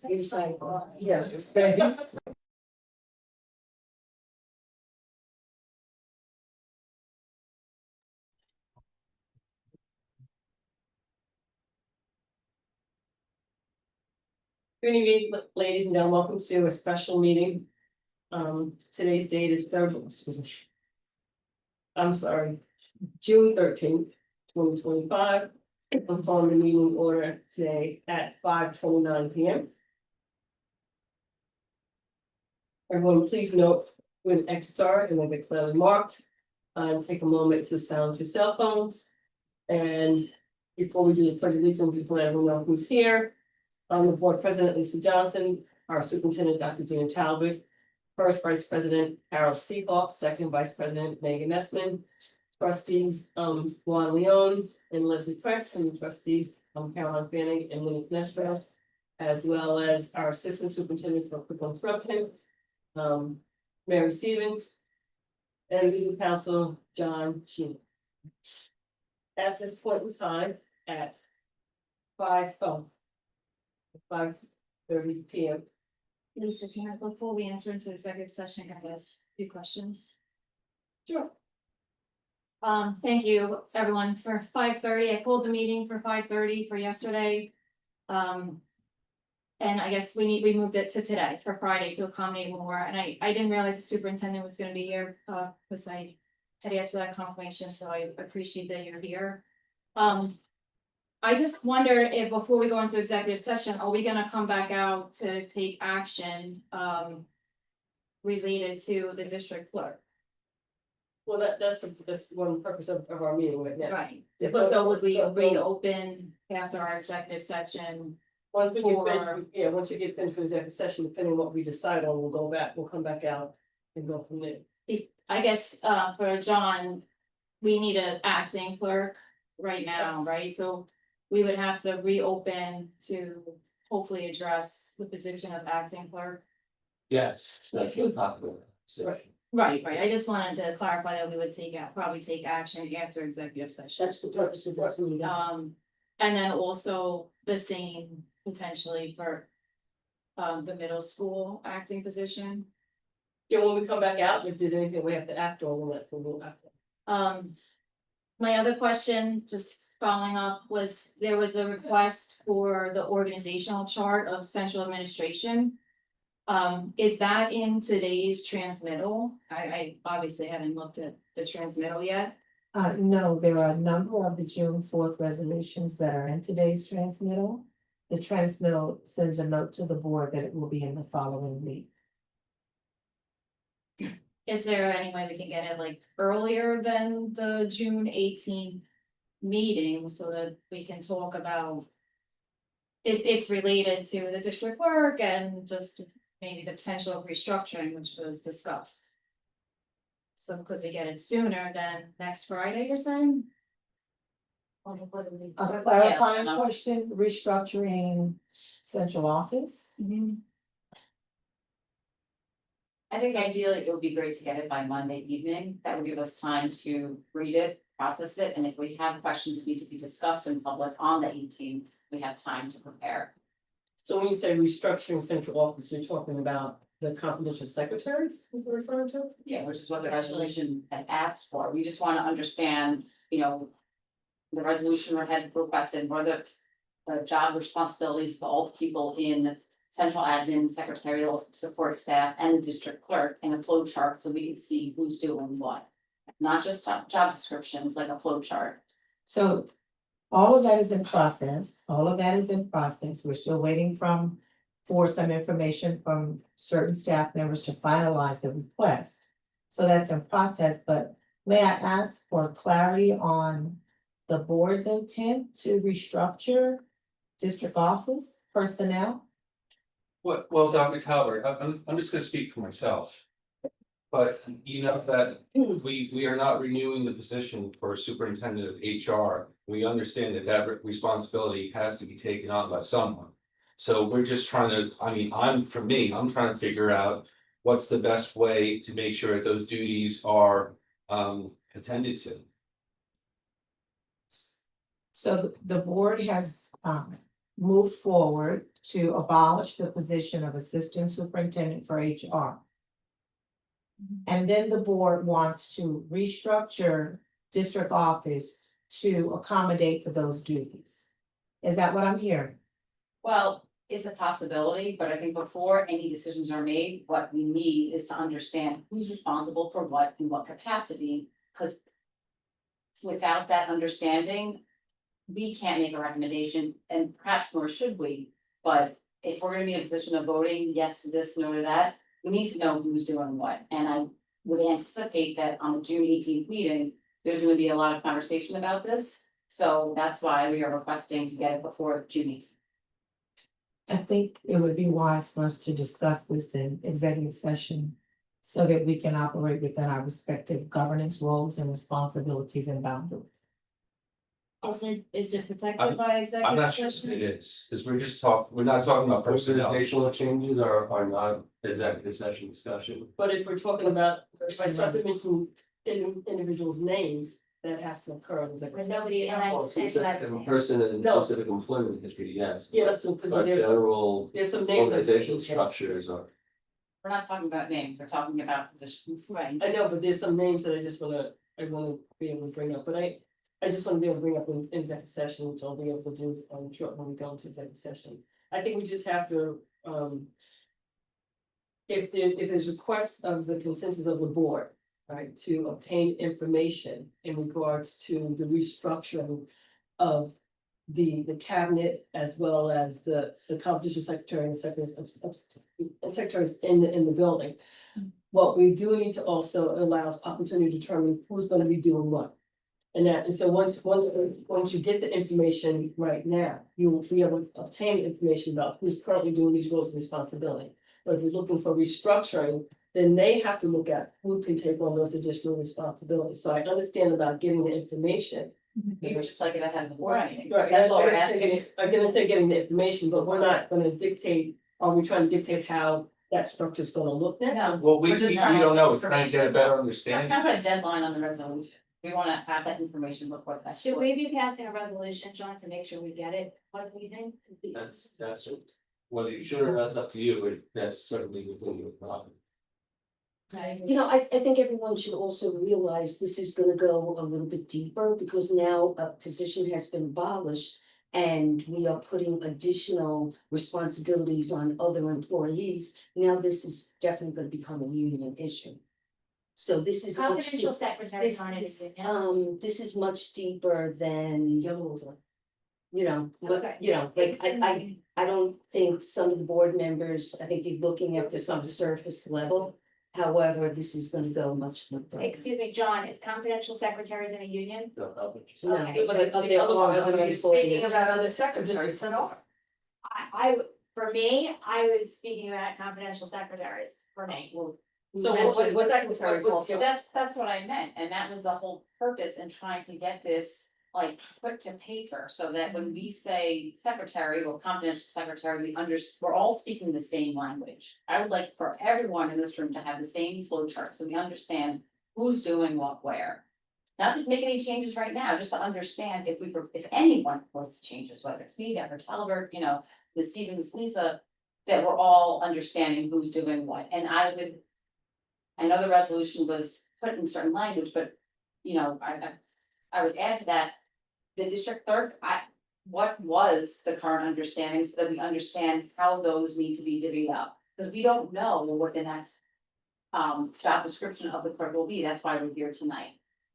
Yeah, space. Good evening, ladies and gentlemen. Welcome to a special meeting. Today's date is June 13th, 2025. I'm calling the meeting order today at 5:29 p.m. Everyone, please note when exits are and when they're clearly marked. And take a moment to silence your cell phones. And before we do the pledge of allegiance, we want everyone know who's here. The board president, Lisa Johnson, our superintendent, Dr. Gina Talbot, first vice president, Harold Seehoff, second vice president, Megan Essman, trustees, Juan Leon and Leslie Kretz, and trustees, Caroline Fanning and Winnie Knestro, as well as our assistant superintendent for quick instruction, Mary Stevens, and legal counsel, John Sheen. At this point in time, at 5:30 p.m. Lisa, can I, before we enter into executive session, can I ask a few questions? Sure. Thank you, everyone, for 5:30. I pulled the meeting for 5:30 for yesterday. And I guess we moved it to today for Friday to accommodate more, and I didn't realize the superintendent was gonna be here, because I had asked for that confirmation, so I appreciate that you're here. I just wonder if before we go into executive session, are we gonna come back out to take action related to the district clerk? Well, that's one purpose of our meeting right now. Right, so would we reopen after our executive session? Once we get finished, once we get finished with executive session, depending on what we decide on, we'll come back out and go from there. I guess for John, we need an acting clerk right now, right? So we would have to reopen to hopefully address the position of acting clerk. Yes, that's the popular. Right, I just wanted to clarify that we would probably take action after executive session. That's the purpose of that meeting. And then also the same potentially for the middle school acting position. Yeah, when we come back out, if there's anything we have to act on, that's when we'll act on. My other question, just following up, was there was a request for the organizational chart of central administration. Is that in today's transmittal? I obviously haven't looked at the transmittal yet. No, there are a number of the June 4th resolutions that are in today's transmittal. The transmittal sends a note to the board that it will be in the following week. Is there any way we can get it like earlier than the June 18th meeting so that we can talk about? It's related to the district work and just maybe the potential of restructuring, which was discussed. So could we get it sooner than next Friday, you're saying? A clarifying question, restructuring central office. I think ideally it would be great to get it by Monday evening. That would give us time to read it, process it, and if we have questions that need to be discussed in public on the 18th, we have time to prepare. So when you say restructuring central office, you're talking about the confidential secretaries you're referring to? Yeah, which is what the resolution had asked for. We just want to understand, the resolution had requested what are the job responsibilities of all the people in central admin, secretarial support staff, and the district clerk in a flow chart so we can see who's doing what. Not just job descriptions, like a flow chart. So all of that is in process. We're still waiting for some information from certain staff members to finalize the request. So that's in process, but may I ask for clarity on the board's intent to restructure district office personnel? Well, Dr. Talbert, I'm just gonna speak for myself. But you know that we are not renewing the position for superintendent of HR. We understand that responsibility has to be taken on by someone. So we're just trying to, I'm trying to figure out what's the best way to make sure that those duties are attended to. So the board has moved forward to abolish the position of assistant superintendent for HR. And then the board wants to restructure district office to accommodate for those duties. Is that what I'm hearing? Well, it's a possibility, but I think before any decisions are made, what we need is to understand who's responsible for what in what capacity, because. Without that understanding, we can't make a recommendation, and perhaps nor should we, but if we're gonna be in a position of voting yes to this, no to that, we need to know who's doing what, and I would anticipate that on the June 18th meeting, there's gonna be a lot of conversation about this, so that's why we are requesting to get it before June 18th. I think it would be wise for us to discuss this in executive session so that we can operate within our respective governance roles and responsibilities and boundaries. Is it protected by I'm executive not sure if session? it is, because we're not talking about personnel. Organizational changes are not executive session discussion. But if we're talking about, if I start to mention individuals' names, that has to occur in executive But session. nobody, and I, Well, and since that's- a person in No. specific employment history, yes. Yes, because But general there's some names. that- organizational structures are. We're not talking about names, we're talking about positions. Right. I know, but there's some names that I wanna be able to bring up, but I just wanna be able to bring up in executive session, which I'll be able to do, short when we go into executive session. I think we just have to, if there's requests of the consensus of the board, right, to obtain information in regards to the restructuring of the cabinet as well as the competition secretary and secretaries in the building. What we do need to also allows opportunity to determine who's gonna be doing what. And so once you get the information right now, you will be able to obtain information about who's currently doing these roles and responsibility. But if you're looking for restructuring, then they have to look at who can take on those additional responsibilities. So I understand about getting the information. We would just like it ahead of the board meeting, Right, that's all we're I asking. understand I'm gonna take getting the information, but we're not gonna dictate, are we trying to dictate how that structure's gonna look now? No, Well, we We're just don't know, we're trying to get a information. better we're understanding. not put a deadline on the resolution, we wanna have that information before that. Should we be passing a resolution, John, to make sure we get it? What do you think? That's whether you should or not, it's up to you, but that's certainly within your problem. You know, I think everyone should also realize this is gonna go a little bit deeper because now a position has been abolished. And we are putting additional responsibilities on other employees. Now this is definitely gonna become a union issue. So this is much Confidential secretaries this on it, is, yeah. this is much deeper than, you know, That's but, right. you know, like I don't think some of the board members, I think you're looking at this on a surface level. However, this is gonna go much further. Excuse me, John, is confidential secretaries in a union? No, No, Okay. but there are other employees. other secretaries that are. For me, I was speaking about confidential secretaries, for me. So That's what I meant, and that was the whole purpose in trying to get this like put to paper, so that when we say secretary or confidential secretary, we're all speaking the same language. I would like for everyone in this room to have the same flow chart, so we understand who's doing what where. Not to make any changes right now, just to understand if anyone proposes changes, whether it's me, Deborah Talbert, you know, Ms. Stevens, Lisa, that we're all understanding who's doing what, and I know the resolution was put in certain language, but, you know, I would add to that. The district clerk, what was the current understanding, so that we understand how those need to be divvied up, because we don't know what the next. Job description of the clerk will be, that's why we're here tonight.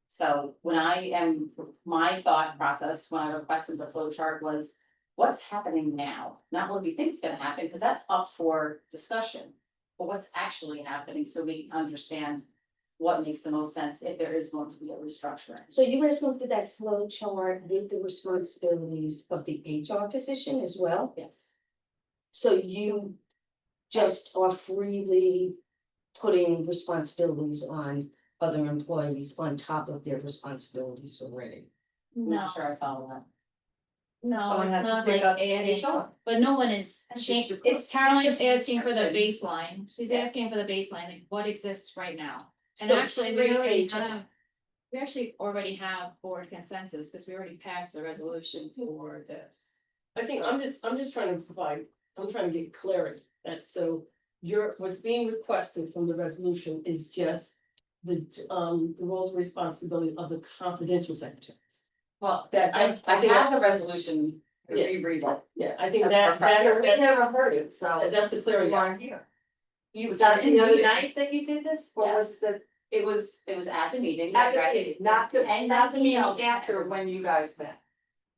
So my thought process when I requested the flow chart was, what's happening now? Not what we think is gonna happen, because that's up for discussion. But what's actually happening, so we can understand what makes the most sense if there is going to be a restructuring. So you guys looked at that flow chart with the responsibilities of the HR position as well? Yes. So you just are freely putting responsibilities on other employees on top of their responsibilities already? I'm No, not sure I follow that. no, Someone it's has to not pick like up adding, HR. But no one is changing, Caroline's just asking for the restriction. baseline, she's Yeah. asking for the baseline, like what exists right now. And So actually, bring we actually already have board consensus, because we already passed the resolution for this. I think I'm just trying to provide, I'm trying to get clarity, that so. What's being requested from the resolution is just the roles and responsibility of the confidential secretaries. Well, That- I I think have the resolution, Yeah. reread it. Yeah, I think That's that, perfect. We never heard it, so. that's the clarity. here. You Was that the other didn't- night that you did this, or was Yes. it It was at the meeting. at I the read it. meeting, not the, And not the meeting emailed it to after everyone. when you guys met?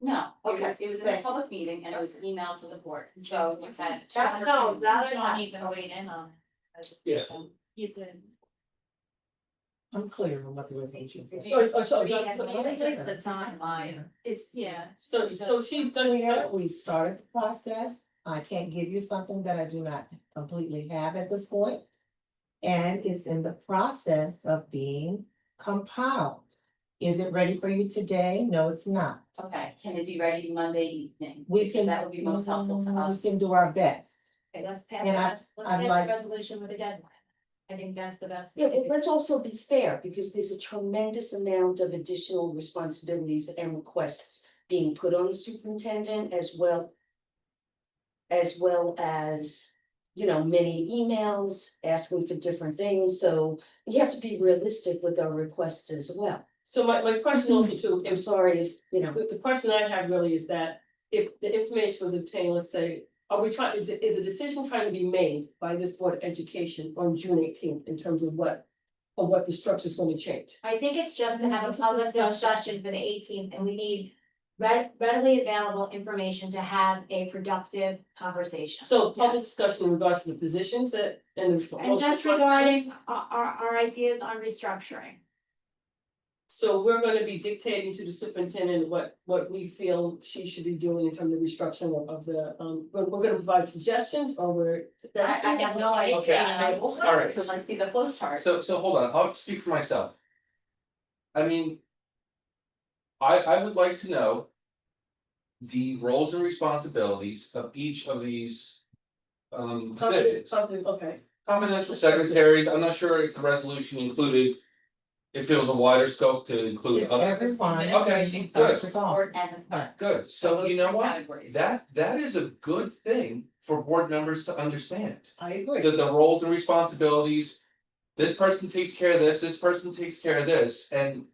No, Okay, it was in a thank you. public meeting and it was emailed to the board, so you had. That- no, that I John got. even weighed in on. it. Yeah. You did. I'm clear on what the resolution says. So Just just the timeline, it's, yeah. so she's done that. We started the process. I can't give you something that I do not completely have at this point. And it's in the process of being compiled. Is it ready for you today? No, it's not. Okay, can it be ready Monday evening? We Because can. that would be most helpful to us. We can do our best. Okay, let's pass, And I- let's I'd pass like- the resolution with a deadline. I think that's the best. Yeah, but let's also be fair, because there's a tremendous amount of additional responsibilities and requests being put on the superintendent as well. As well as, you know, many emails asking for different things, so you have to be realistic with our requests as well. So my question also too, I'm sorry if, you know, the question I have really is that if the information was obtained, let's say, are we trying, is a decision trying to be made by this Board of Education on June 18th in terms of what the structure is going to change? I think it's just to have a It's a public discussion. discussion for the 18th, and we need readily available information to have a productive conversation. So public discussion in regards to the positions that and the. And just regarding our ideas on restructuring. So we're gonna be dictating to the superintendent what we feel she should be doing in terms of restructuring of the, we're gonna provide suggestions or we're. I have no idea. Okay, so, all right. Because I see the flow chart. So hold on, I'll speak for myself. I mean. I would like to know. The roles and responsibilities of each of these. Positions. Okay, Confidential secretaries, I'm not sure if the resolution included. If it was a wider scope to include It's other. everyone. Administration, good. social support, and the. Good, so those you know three what, categories. that is a good thing for board members to understand. I agree. The roles and responsibilities. This person takes care of this person takes care of this, and.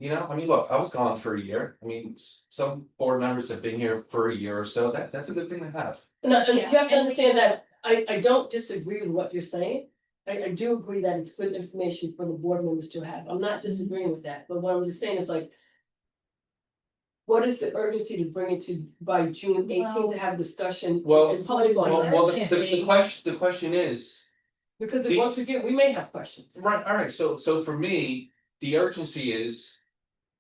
You know, I mean, look, I was gone for a year, I mean, some board members have been here for a year or so, that's a good thing to have. And you Yeah, have to and understand that I don't disagree with what you're saying. I do agree that it's good information for the board members to have. I'm not disagreeing with that, but what I'm just saying is like. What is the urgency to bring it to by June 18th to have a discussion? Well, in public on it? the question is, Because these- once again, we may have questions. right, alright, so for me, the urgency is.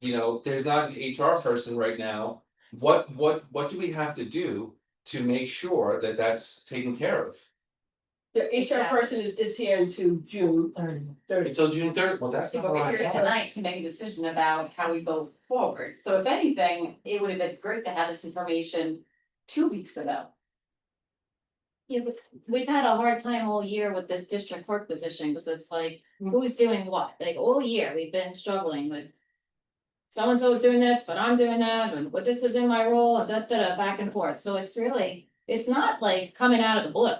You know, there's not an HR person right now, what do we have to do to make sure that that's taken care of? The HR person is here until June 30th. Until June 3rd, well, that's So not but a we're lot here of time. tonight to make a decision about how we go forward, so if anything, it would have been great to have this information 2 weeks ago. Yeah, but we've had a hard time all year with this district clerk position, because it's like, who's doing what, like, all year, we've been struggling with. So and so is doing this, but I'm doing that, and what this is in my role, and back and forth, so it's really, it's not like coming out of the blue.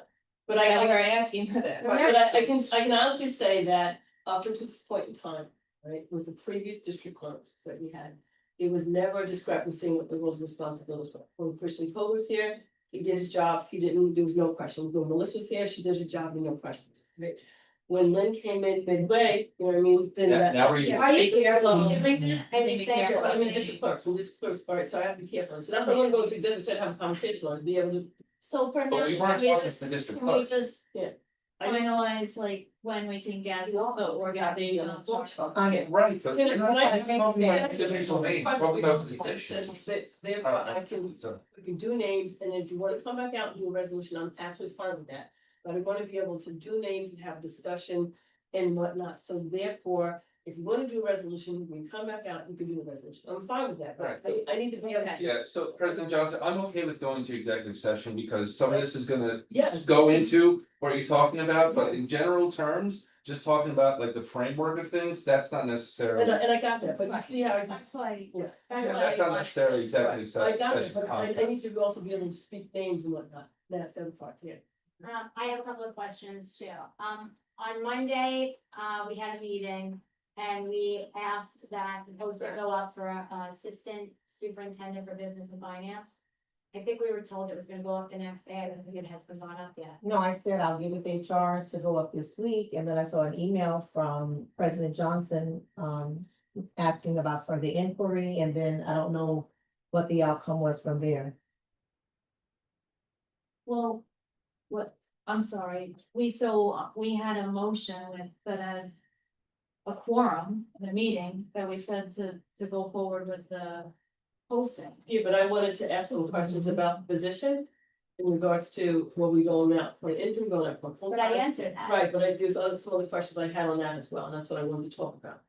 But That I we're asking for this. Right, but I can honestly say that up until this point in time, right, with the previous district clerks that we had. It was never a discrepancy in what the roles and responsibilities were. When Christian Cole was here, he did his job, there was no question. When Melissa was here, she did her job, and no questions, right? When Lynn came in midway, you know what I mean, then that. Now we're. Are you careful? Mm. I think Be say careful. I'm in district clerks, all right, so I have to be careful, so that's why I wanna go into executive session, have a conversation on, it, be able to. So for now, But we can weren't we talking just, to district can we clerks. just I know. finalize like when we can get the organization on board? Right, but. Can we're not I- talking about individual names, we're talking about positions. Therefore, I can, So, we can do names, and if you wanna come back out and do a resolution, I'm absolutely fine with that. But I wanna be able to do names and have discussion and whatnot, so therefore, if you wanna do a resolution, we come back out, you can do the resolution, I'm fine with that, but I need to be able to. yeah, so President Johnson, I'm okay with going to executive session because some of this is gonna. Yes. Go into what you're talking about, but in Yes. general terms, just talking about like the framework of things, that's not necessarily. And I got that, but you Right. see how I That's just, why, yeah. that's Yeah, why. that's not necessarily executive I got it, session but I content. need to also be able to speak names and whatnot, that's the other part, yeah. I have a couple of questions too. On Monday, we had a meeting and we asked that the poster go up for assistant superintendent for business and finance. I think we were told it was gonna go up the next day. I don't think it has been gone up yet. No, I said I'll get with HR to go up this week, and then I saw an email from President Johnson, asking about further inquiry, and then I don't know what the outcome was from there. Well, what, I'm sorry, we had a motion with, that had a quorum in a meeting that we said to go forward with the posting. Yeah, but I wanted to ask some questions about the position in regards to, were we going out for an interim, going out for a full But I time? answered that. Right, but there's some other questions I had on that as well, and that's what I wanted to talk about.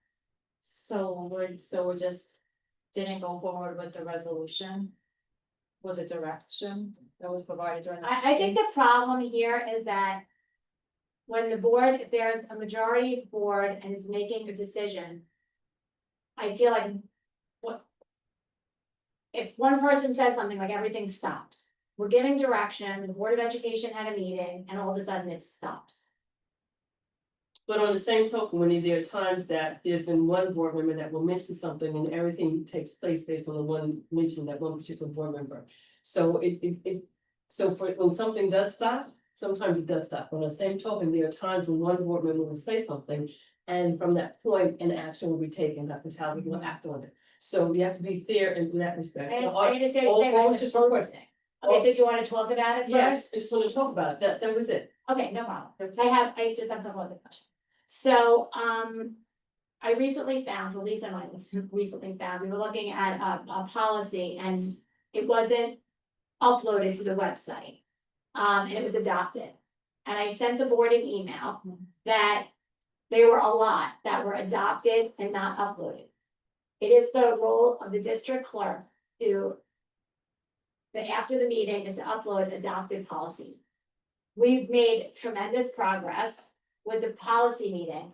So we just didn't go forward with the resolution. With the direction that was provided during. the I think the problem here is that when the board, if there's a majority board and is making a decision, I feel like what if one person says something, like everything stops. We're giving direction, the Board of Education had a meeting, and all of a sudden it stops. But on the same token, when there are times that there's been one board member that will mention something and everything takes place based on the one mention that one particular board member. So so for when something does stop, sometimes it does stop. On the same token, there are times when one board member will say something. And from that point, an action will be taken, Dr. Talbot will act on it. So you have to be fair in that respect. I understand what all- you're saying, all but just it's request- posting. Okay, so do you wanna talk about it first? Yeah, I just want to talk about it, that was it. Okay, no problem. I just have the whole other question. So, I recently found, well, Lisa and I recently found, we were looking at a policy and it wasn't uploaded to the website. And it was adopted. And I sent the board an email that there were a lot that were adopted and not uploaded. It is the role of the district clerk to after the meeting is to upload adopted policies. We've made tremendous progress with the policy meeting.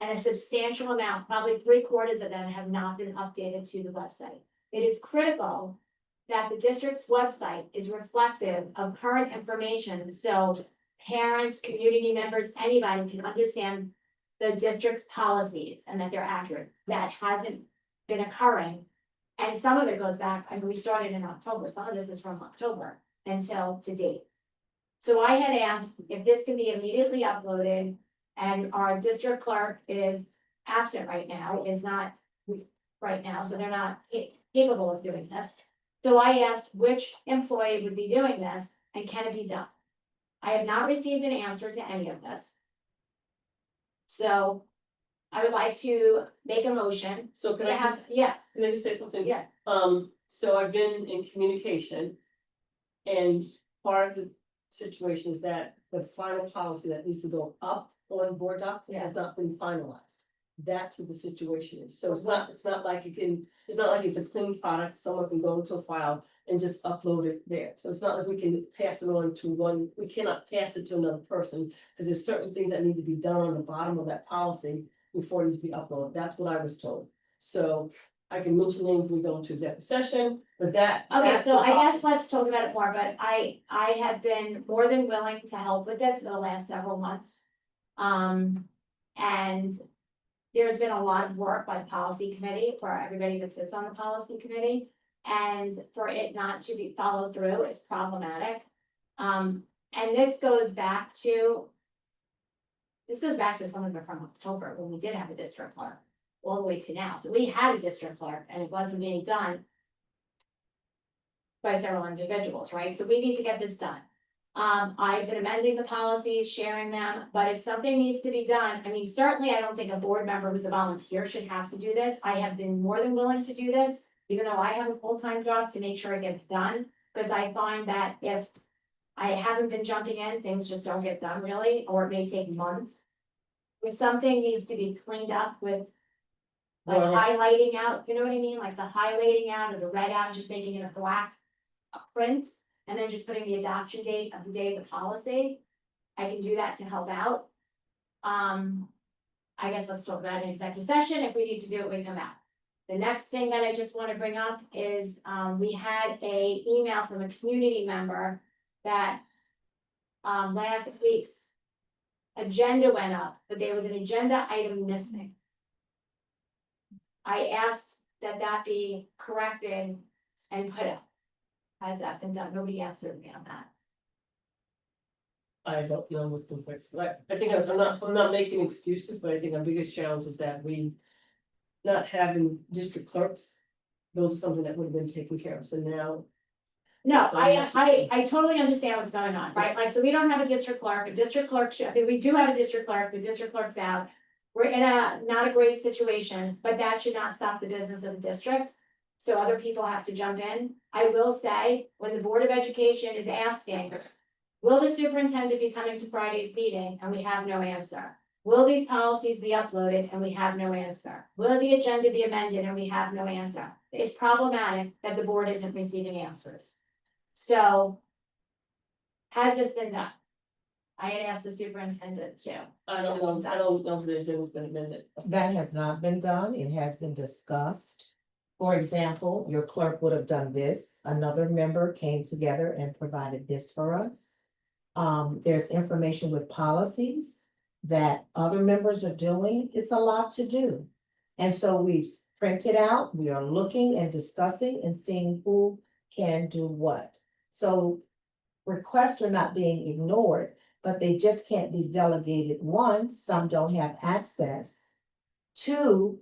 And a substantial amount, probably 3/4 of them have not been updated to the website. It is critical that the district's website is reflective of current information, so parents, community members, anybody can understand the district's policies and that they're accurate. That hasn't been occurring. And some of it goes back, I mean, we started in October, some of this is from October until to date. So I had asked if this can be immediately uploaded, and our district clerk is absent right now, is not right now, so they're not capable of doing this. So I asked which employee would be doing this, and can it be done? I have not received an answer to any of this. So I would like to make a motion So can to I have, just, yeah, can I just say something? yeah, So I've been in communication. And part of the situation is that the final policy that needs to go up on board docs Yeah. has not been finalized. That's what the situation is, so it's not like it's not like it's a clean product, someone can go into a file and just upload it there. So it's not like we can pass it on to one, we cannot pass it to another person, because there's certain things that need to be done on the bottom of that policy before it needs to be uploaded, that's what I was told. So I can mention names, we go into executive session, but okay, that's so the I problem. guess let's talk about it more, but I have been more than willing to help with this for the last several months. And there's been a lot of work by the policy committee for everybody that sits on the policy committee. And for it not to be followed through is problematic. And this goes back to some of it from October, when we did have a district clerk, all the way to now. So we had a district clerk and it wasn't being done by several individuals, right? So we need to get this done. I've been amending the policies, sharing them, but if something needs to be done, I mean, certainly I don't think a board member who's a volunteer should have to do this. I have been more than willing to do this, even though I have a full-time job, to make sure it gets done. Because I find that if I haven't been jumping in, things just don't get done really, or it may take months. If something needs to be cleaned up with like Right. highlighting out, you know what I mean, like the highlighting out or the red out, just making it a black print, and then just putting the adoption date of the day of the policy. I can do that to help out. I guess let's talk about an executive session, if we need to do it, we come out. The next thing that I just wanna bring up is, we had a email from a community member that. Last week's agenda went up, but there was an agenda item missing. I asked that that be corrected and put up. Has that been done? Nobody answered me on that. I don't know what's been fixed, like, I think I'm not making excuses, but I think our biggest challenge is that we. Not having district clerks, those are something that would have been taken care of, so now. No, So you have to- I totally understand what's going on, right? Like, so we don't have a district clerk, I mean, we do have a district clerk, the district clerk's out. We're in not a great situation, but that should not stop the business of the district. So other people have to jump in. I will say, when the Board of Education is asking, will the superintendent be coming to Friday's meeting? And we have no answer. Will these policies be uploaded? And we have no answer. Will the agenda be amended? And we have no answer. It's problematic that the board isn't receiving answers. So. Has this been done? I had asked the superintendent too. I don't know if the agenda's been amended. That has not been done, it has been discussed. For example, your clerk would have done this, another member came together and provided this for us. There's information with policies that other members are doing, it's a lot to do. And so we've printed out, we are looking and discussing and seeing who can do what. So requests are not being ignored, but they just can't be delegated. One, some don't have access. Two,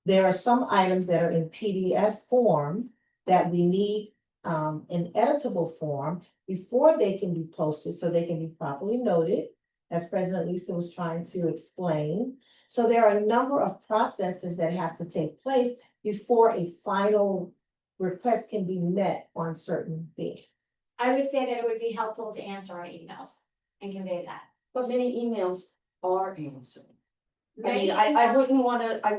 there are some items that are in PDF form that we need in editable form before they can be posted, so they can be properly noted, as President Lisa was trying to explain. So there are a number of processes that have to take place before a final request can be met on certain things. I would say that it would be helpful to answer our emails and convey that. But many emails are answered. I Many mean, I emails-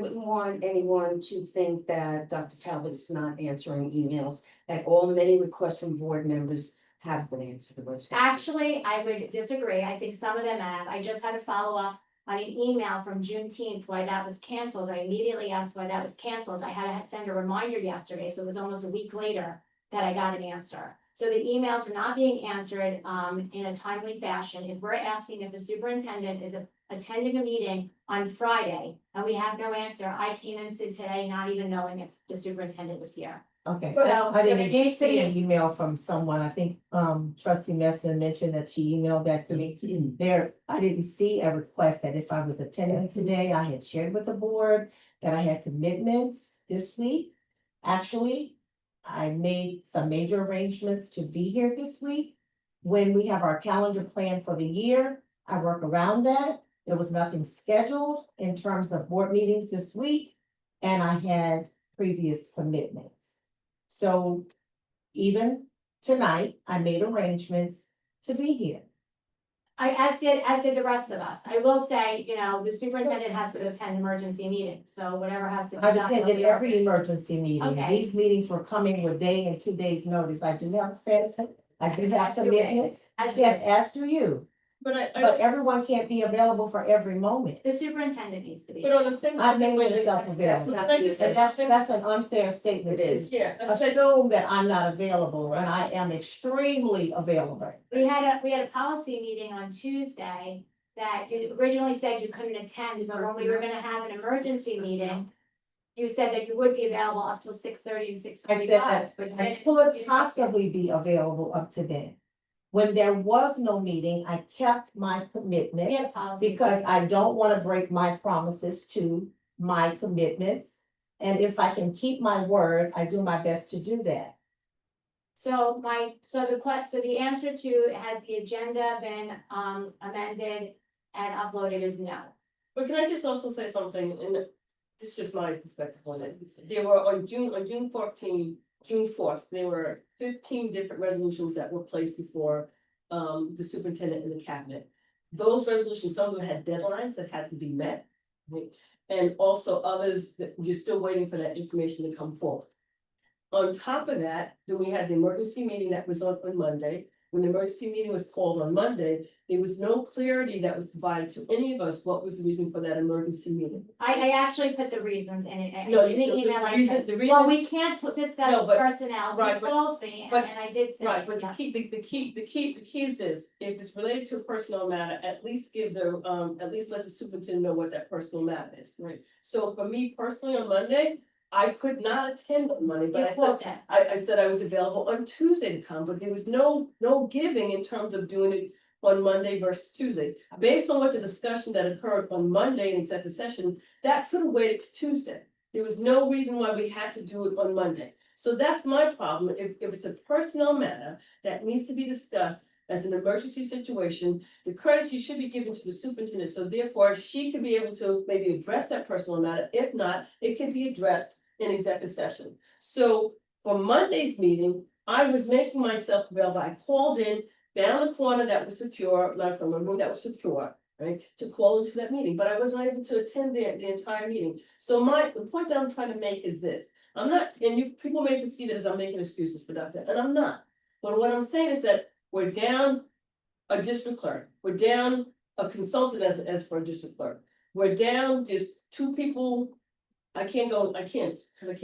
wouldn't want anyone to think that Dr. Talbot is not answering emails. At all, many requests from board members have been answered. Actually, I would disagree. I think some of them have. I just had a follow-up on an email from Juneteenth why that was canceled. I immediately asked why that was canceled. I had to send a reminder yesterday, so it was almost a week later that I got an answer. So the emails are not being answered in a timely fashion. If we're asking if the superintendent is attending a meeting on Friday and we have no answer, I came into today not even knowing if the superintendent was here. Okay, So, so I if it didn't needs to see be- an email from someone, I think trustee Messlin mentioned that she emailed that to me. There, I didn't see a request that if I was attending today, I had shared with the board that I had commitments this week. Actually, I made some major arrangements to be here this week. When we have our calendar planned for the year, I work around that. There was nothing scheduled in terms of board meetings this week, and I had previous commitments. So even tonight, I made arrangements to be here. As did the rest of us. I will say, you know, the superintendent has to attend emergency meetings, so whatever has to be I've done. attended every emergency meeting. Okay. These meetings were coming with day and 2 days' notice. I do have I do have commitments. As do Yes, we. as do you, But but everyone can't be available for every moment. The superintendent needs to be. But on the same. I make Wait, myself that's- available. can I just say And that's something? an unfair statement It to is. Yeah, I'm saying- assume that I'm not available when I am extremely available. We had a policy meeting on Tuesday that you originally said you couldn't attend, but when we were gonna have an emergency meeting. You said that you would be available up till 6:30 and I 6:45. said that I could possibly be available up to then. When there was no meeting, I kept my commitment. We had a policy. Because I don't wanna break my promises to my commitments. And if I can keep my word, I do my best to do that. So the answer to, has the agenda been amended and uploaded is no. But can I just also say something, and this is just my perspective on it, there were on June 14, June 4th, there were 15 different resolutions that were placed before. The superintendent and the cabinet. Those resolutions, some of them had deadlines that had to be met. Right? And also others that you're still waiting for that information to come forward. On top of that, then we had the emergency meeting that was on Monday. when the emergency meeting was called on Monday, there was no clarity that was provided to any of us, what was the reason for that emergency meeting? I actually put the reasons in it, No, in the email I reason, sent. the Well, reason, we can't discuss No, but- personnel, right, you but- called me, but- and I did say, right, but the yeah. key is this, if it's related to a personal matter, at least give the, at least let the superintendent know what that personal matter is, right? So for me personally, on Monday, I could not attend on Monday, but You I said, called that. I said I was available on Tuesday to come, but there was no giving in terms of doing it on Monday versus Tuesday. Based on what the discussion that occurred on Monday in executive session, that could have waited to Tuesday. There was no reason why we had to do it on Monday. So that's my problem. If it's a personnel matter that needs to be discussed as an emergency situation, the courtesy should be given to the superintendent, so therefore she could be able to maybe address that personal matter. If not, it can be addressed in executive session. So for Monday's meeting, I was making myself available. I called in, found a corner that was secure, like from a room that was secure, right, to call into that meeting, but I wasn't able to attend the entire meeting. So the point that I'm trying to make is this, I'm not, and you, people may perceive it as I'm making excuses for that, and I'm not. But what I'm saying is that we're down a district clerk, we're down a consultant as for a district clerk. We're down just two people. I can't, because I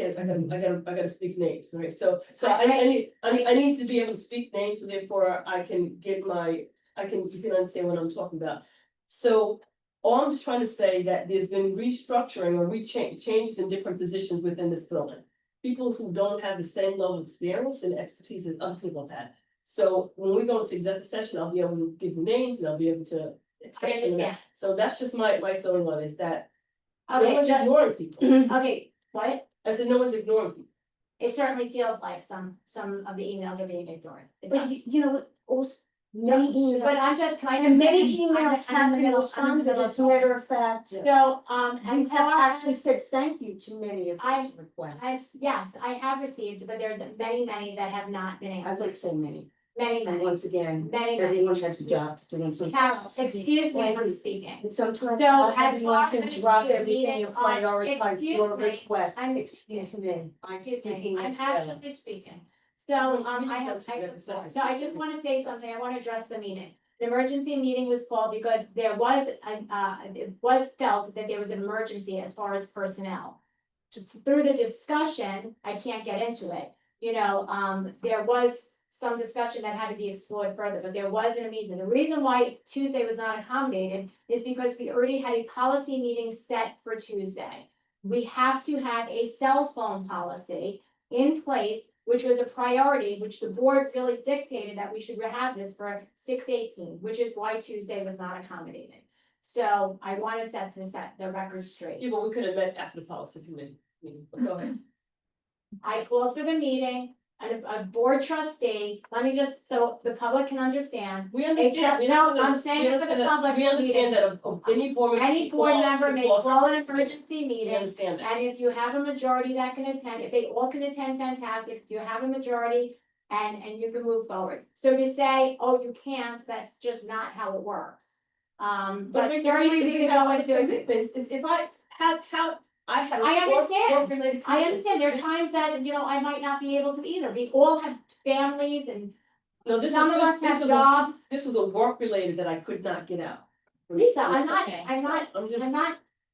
gotta speak names, right? So I need to be able to speak names, so therefore I can get you can understand what I'm talking about. So all I'm just trying to say that there's been restructuring or changes in different positions within this building. People who don't have the same level of experience and expertise as other people have had. So when we go into executive session, I'll be able to give you names and I'll be able to. I understand. So that's just my feeling on it, is that no Okay, one's ignoring people. okay, what? I said, no one's ignoring people. It certainly feels like some of the emails are being ignored. It But does. you know what, also, many emails. But I'm just, can I And just? many I'm emails in have the been middle- responded, I'm in the as a middle. matter of fact. So, We as have far actually as, said thank you to many of these requests. yes, I have received, but there's many that have not been I answered. would say many, Many, and once again, many. everyone has a job to do, and so. Carol, excuse me for speaking. And sometimes So, not as everyone far can as drop the everything meeting and on- prioritize excuse your me, request, I'm- excuse me, I'm Excuse speaking me, I'm as well. actually speaking. So, so I just wanna say something, I wanna address the meeting. The emergency meeting was called because there was, it was felt that there was an emergency as far as personnel. Through the discussion, I can't get into it, you know, there was some discussion that had to be explored further, but there wasn't a meeting. The reason why Tuesday was not accommodated is because we already had a policy meeting set for Tuesday. We have to have a cell phone policy in place, which was a priority, which the board really dictated that we should have this for 6/18, which is why Tuesday was not accommodated. So I want to set the record straight. Yeah, but we could have met after the policy committee meeting, but go ahead. I called for the meeting, a board trustee, let me just, so the public can understand. We understand, No, I'm saying it for the public. We understand that any board member. Any can board call- member can may call call an for- emergency We meeting. understand that. And if you have a majority that can attend, if they all can attend, fantastic, if you have a majority. And you can move forward, so to say, oh, you can't, that's just not how it works. But certainly we can go into. If I had, I had. I understand. Work-related I understand, there are commitments. times that, you know, I might not be able to either, we all have families and No, this some of us was, have jobs. this was a work-related that I could not get out. Lisa, I'm not I'm just.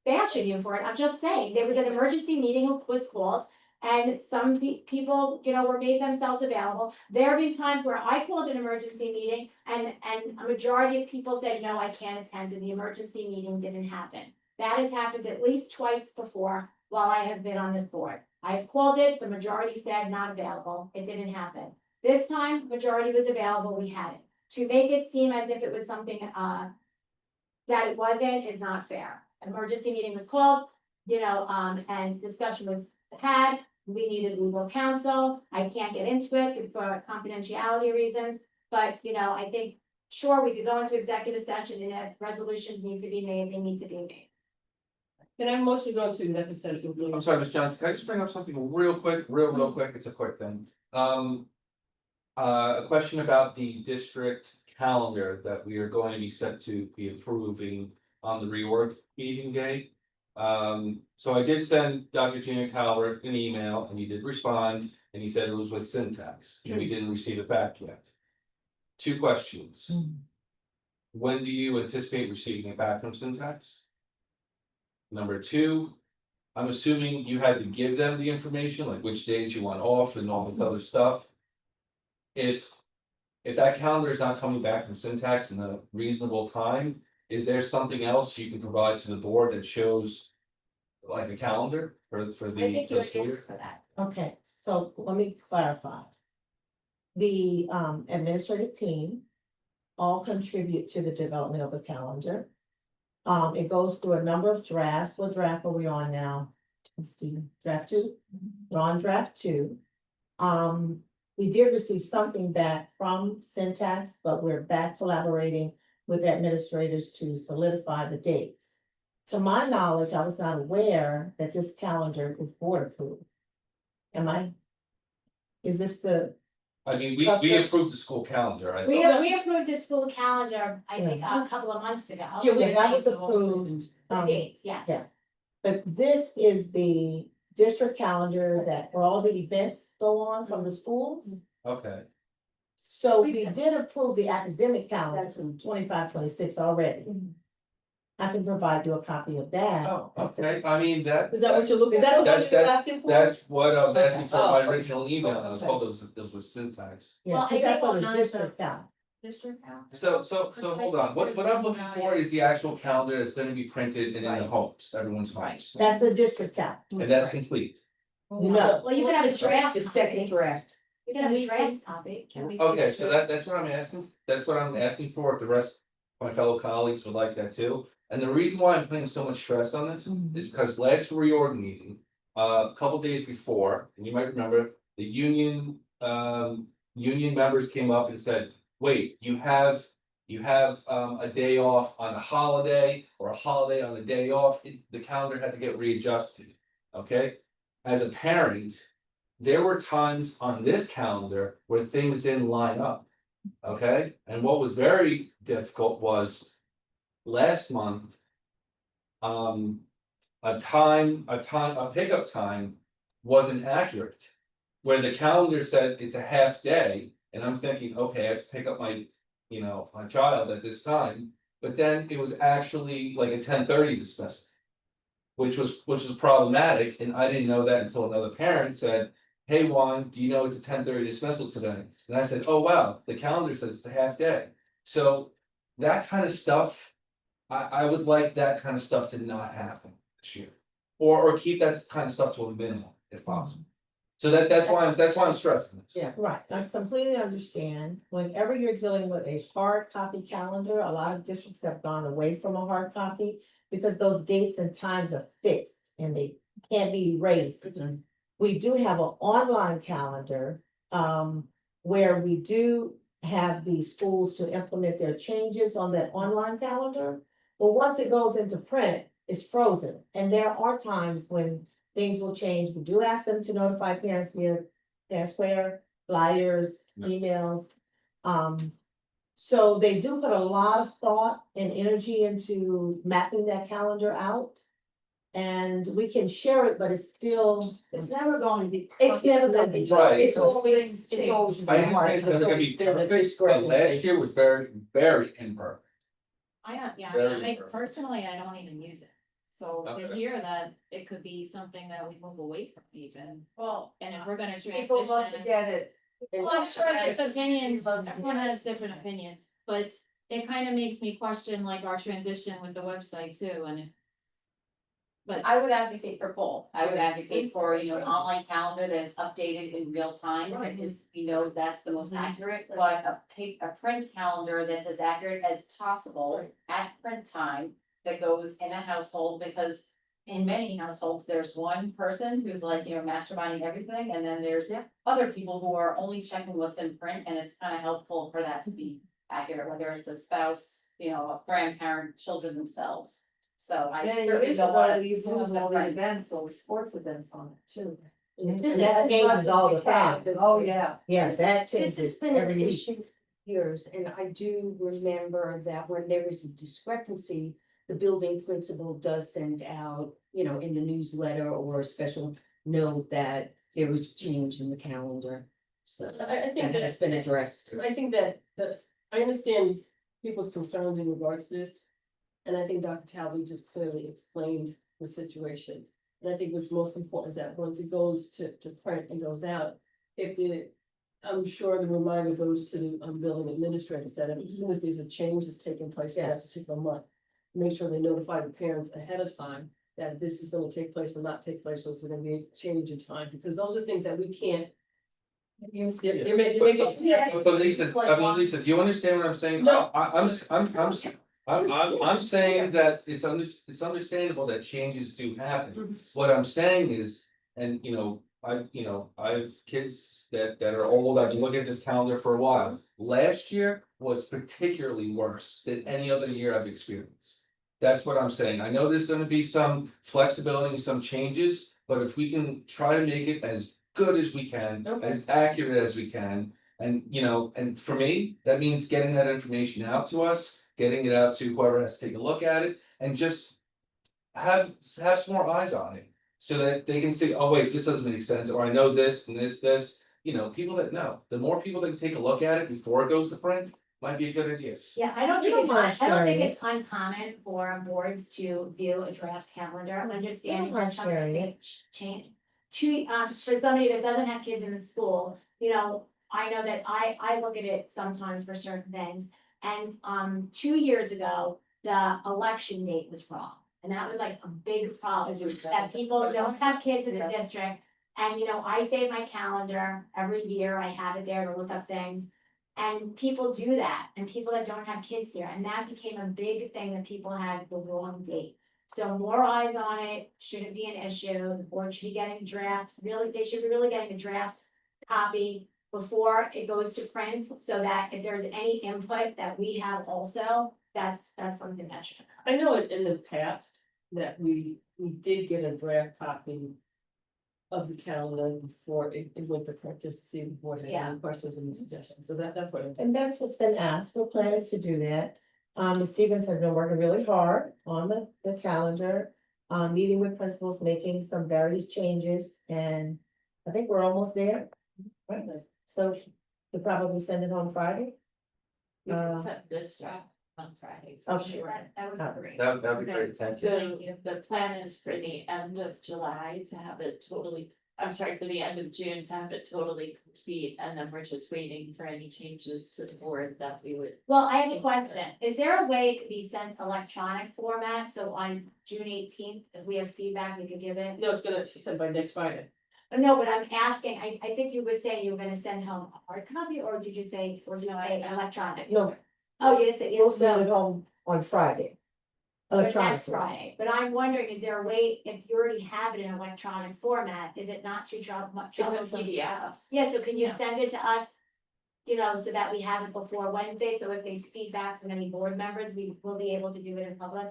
bashing you for it, I'm just saying, there was an emergency meeting was called. And some people, you know, were made themselves available. There have been times where I called an emergency meeting and a majority of people said, no, I can't attend, and the emergency meeting didn't happen. That has happened at least twice before while I have been on this board. I've called it, the majority said not available, it didn't happen. This time, majority was available, we had it. To make it seem as if it was something, that it wasn't is not fair. An emergency meeting was called, you know, and discussion was had. We needed legal counsel. I can't get into it for confidentiality reasons, but you know, I think, sure, we could go into executive session and if resolutions need to be made, they need to be made. Can I mostly go into executive session? I'm sorry, Ms. Johnson, can I just bring up something real quick, real quick, it's a quick thing. A question about the district calendar that we are going to be set to be approving on the reorg meeting day. So I did send Dr. Gina Talbert an email and he did respond and he said it was with syntax and we didn't receive it back yet. 2 questions. Mhm. When do you anticipate receiving it back from Syntax? Number 2, I'm assuming you had to give them the information, like which days you want off and all the other stuff. If that calendar is not coming back from Syntax in a reasonable time, is there something else you can provide to the board that shows like a calendar for the I think for you're the school against year? for that. Okay, so let me clarify. The administrative team all contribute to the development of the calendar. It goes through a number of drafts. What draft are we on now? Stephen, draft 2? We're on draft 2. We did receive something back from Syntax, but we're back collaborating with administrators to solidify the dates. To my knowledge, I was not aware that this calendar is board approved. Am I? Is this the, I mean, we Custom- approved the school calendar, I We thought. we approved the school calendar, I think, a couple of months ago. yeah, that was approved. The dates, yes. yeah. But this is the district calendar that where all the events go on from the schools. Okay, So we did approve the academic calendar That's in 25-26 already. I can provide you a copy of that. oh, okay, I mean, that. Is that what you're looking Is that for? the one you're asking for? That's what I was asking for in my Oh, okay. original email, and I was Okay. told those was Syntax. Yeah, Well, I 'cause that's think for the on district calendar. District now? So hold on, what I'm looking for is the actual calendar that's gonna be printed and in the Right. homes, everyone's Right. homes. That's the district calendar. And that's complete. No. Well, you can have a draft. The second draft. You can have a draft copy. Can we see? Okay, the so draft? that's what I'm asking, that's what I'm asking for, if the rest of my fellow colleagues would like that too. And the reason why I'm putting so much stress on this Mhm. is because last reorg meeting, a couple days before, and you might remember, the union members came up and said, wait, you have a day off on a holiday or a holiday on a day off, the calendar had to get readjusted, okay? As a parent, there were times on this calendar where things didn't line up. Okay, and what was very difficult was last month. A pickup time wasn't accurate. Where the calendar said it's a half day, and I'm thinking, okay, I have to pick up my, my child at this time. But then it was actually like a 10:30 dismissal. Which was problematic, and I didn't know that until another parent said, hey, Juan, do you know it's a 10:30 dismissal today? And I said, oh, wow, the calendar says it's a half day. So that kind of stuff, I would like that kind of stuff to not happen this year. Or keep that kind of stuff to a minimum if possible. So that's why I'm stressing this. Yeah, right, I completely understand, whenever you're dealing with a hard copy calendar, a lot of districts have gone away from a hard copy. Because those dates and times are fixed and they can't be erased. We do have an online calendar, where we do have the schools to implement their changes on that online calendar. But once it goes into print, it's frozen, and there are times when things will change. We do ask them to notify parents via parent square, flyers, Yeah. emails. So they do put a lot of thought and energy into mapping that calendar out. And we can share it, but it's still. It's never going to be. It's never gonna be right. It's always I been understand hard, it's it's gonna always be been a perfect, but discrepancy. last year was very, very imperfect. Very I perfect. personally, I don't even use it. So to Okay. hear that it could be something that we move away from even, Well, and if we're gonna people love to transition. get it. Well, I'm sure there's opinions, Loves to everyone get it. has different opinions, but it kind of makes me question like our transition with the website too, and. But I would advocate for both. I would advocate for, an online calendar that is updated in real time, Right. because we know that's the most Mhm. accurate, but a print calendar that's as accurate as possible at print time that goes in a household, because in many households, there's one person who's like, masterminding everything, and then there's other people who are only checking what's in print, and it's kind of helpful for that to be accurate, whether it's a spouse, a grandparent, children themselves. So I certainly don't wanna lose the print. events, all the sports events on it too. And that changes all the time. Oh, yeah. Yes, that This has changes been every an week. issue for years, and I do remember that when there is a discrepancy, the building principal does send out, in the newsletter or a special note that there was change in the calendar. So I think that has been addressed. I think that I understand people's concerns in regards to this. And I think Dr. Talby just clearly explained the situation. And I think what's most important is that once it goes to print and goes out, if the. I'm sure the reminder goes to the building administrators that as soon as there's a change that's taking place for that Yes. particular month. Make sure they notify the parents ahead of time that this is gonna take place or not take place, or it's gonna be a change in time, because those are things that we can't. There may be. But Lisa, I mean, Lisa, do you understand what I'm saying? No. I'm saying that it's understandable that changes do happen. What I'm saying is, and I've kids that are old, I've been looking at this calendar for a while. Last year was particularly worse than any other year I've experienced. That's what I'm saying. I know there's gonna be some flexibility, some changes, but if we can try to make it as good as we can, Okay. as accurate as we can. And for me, that means getting that information out to us, getting it out to whoever has to take a look at it, and just. Have some more eyes on it, so that they can see, oh wait, this doesn't make sense, or I know this and this, people that know, the more people that can take a look at it before it goes to print, might be a good idea. Yeah, I don't think You it's, don't mind I don't think sharing it's uncommon for boards to view a draft calendar, understanding mind that something sharing may change. For somebody that doesn't have kids in the school, I know that I look at it sometimes for certain things. And 2 years ago, the election date was wrong, and that was like a big problem, that people don't have kids in the district. And I save my calendar every year, I have it there to look up things. And people do that, and people that don't have kids here, and that became a big thing that people had the wrong date. So more eyes on it, shouldn't be an issue, the board should be getting a draft, really, they should be really getting a draft copy before it goes to print, so that if there's any input that we have also, that's something that should. I know in the past that we did get a draft copy. Of the calendar before it went to print, just to see if the board had any questions and suggestions, so that's what. And that's what's been asked, we're planning to do that. Ms. Stevens has been working really hard on the calendar, meeting with principals, making some various changes, and I think we're almost there. Right, so we'll probably send it on Friday. Send this draft on Friday. Oh, Sure. That would be great. That'd be great, thank you. So the plan is for the end of July to have it totally, I'm sorry, for the end of June to have it totally complete, and then we're just waiting for any changes to the board that we would. Well, I have a question, is there a way it could be sent electronic format, so on June 18th, if we have feedback, we could give it? No, she said by next Friday. No, but I'm asking, I think you were saying you were gonna send home a hard copy, or did you say, or did you say electronic? No, Oh, you didn't say, we'll send it home on Friday. for next Electronically. Friday, but I'm wondering, is there a way, if you already have it in electronic format, is it not too much It's a trouble? PDF. Yeah, so can you Yeah. send it to us? So that we have it before Wednesday, so if there's feedback from any board members, we will be able to do it in public.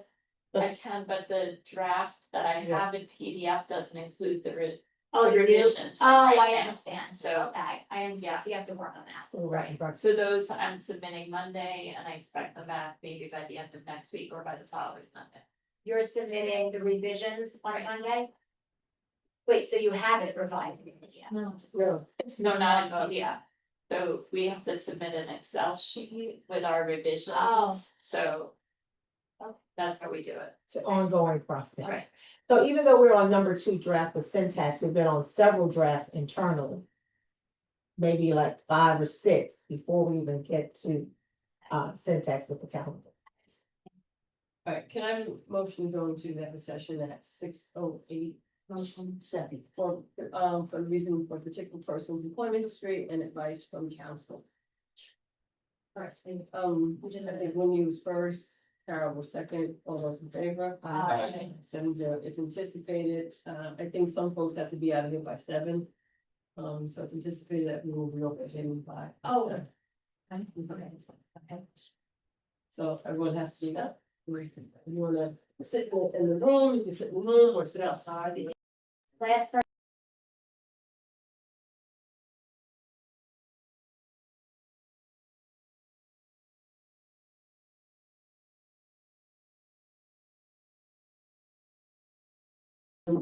I can, but the draft that I Yeah. have in PDF doesn't include the Oh, you're new? revisions. Oh, right I now. understand, So- okay, I understand, so you have to work on that. Right, so those I'm submitting Monday, and I expect them back maybe by the end of next week or by the following Monday. You're submitting the revisions on Monday? Wait, so you have it revised? Yeah. No. No, not in PDF. So we have to submit an Excel sheet with our Oh. revisions, so. That's how we do it. It's an ongoing process. Right. So even though we're on number 2 draft with syntax, we've been on several drafts internally. Maybe like 5 or 6 before we even get to syntax with the calendar. Alright, can I have a motion to go into executive session at 6:08? Motion second. For the reason for particular person's employment history and advice from counsel. Alright, we just had when was first, Carol was second, all those in favor? Aye. 7-0, it's anticipated, I think some folks have to be out of here by 7. So it's anticipated that we will reopen by. Oh. Okay. So everyone has to do that. If you wanna sit in the room, you can sit in the room or sit outside. Last person.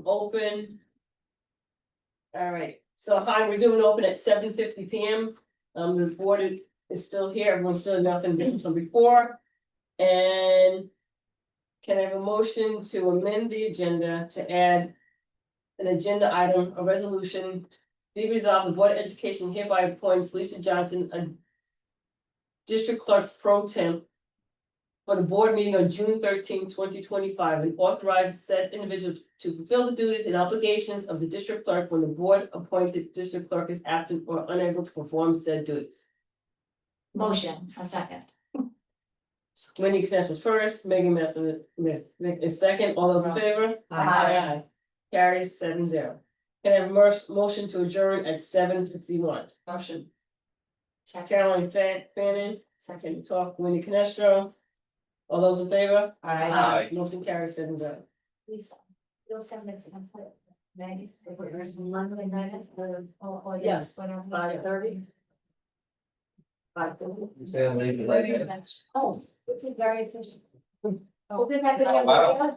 Open. All right, so I'm resuming open at 7:50 PM. The board is still here, everyone's still nothing different from before. And can I have a motion to amend the agenda to add an agenda item, a resolution? Be resolved, the Board of Education hereby appoints Lisa Johnson, a district clerk pro temp for the board meeting on June 13, 2025, and authorize said individual to fulfill the duties and obligations of the district clerk when the board appointed district clerk is absent or unable to perform said duties. Motion, a second. Wendy Kness is first, Megan Messer is second, all those in favor? Aye. Carries 7-0. Can I have a motion to adjourn at 7:51? Motion. Caroline Fannin, second talk, Wendy Canestro. All those in favor? Aye. Motion carries 7-0. Lisa, you'll send it to them. Nice, if there's Monday night, or Yes. whatever. 5:30. Say I'm leaving. Oh, this is very efficient. Oh, this has to be on Wow. the.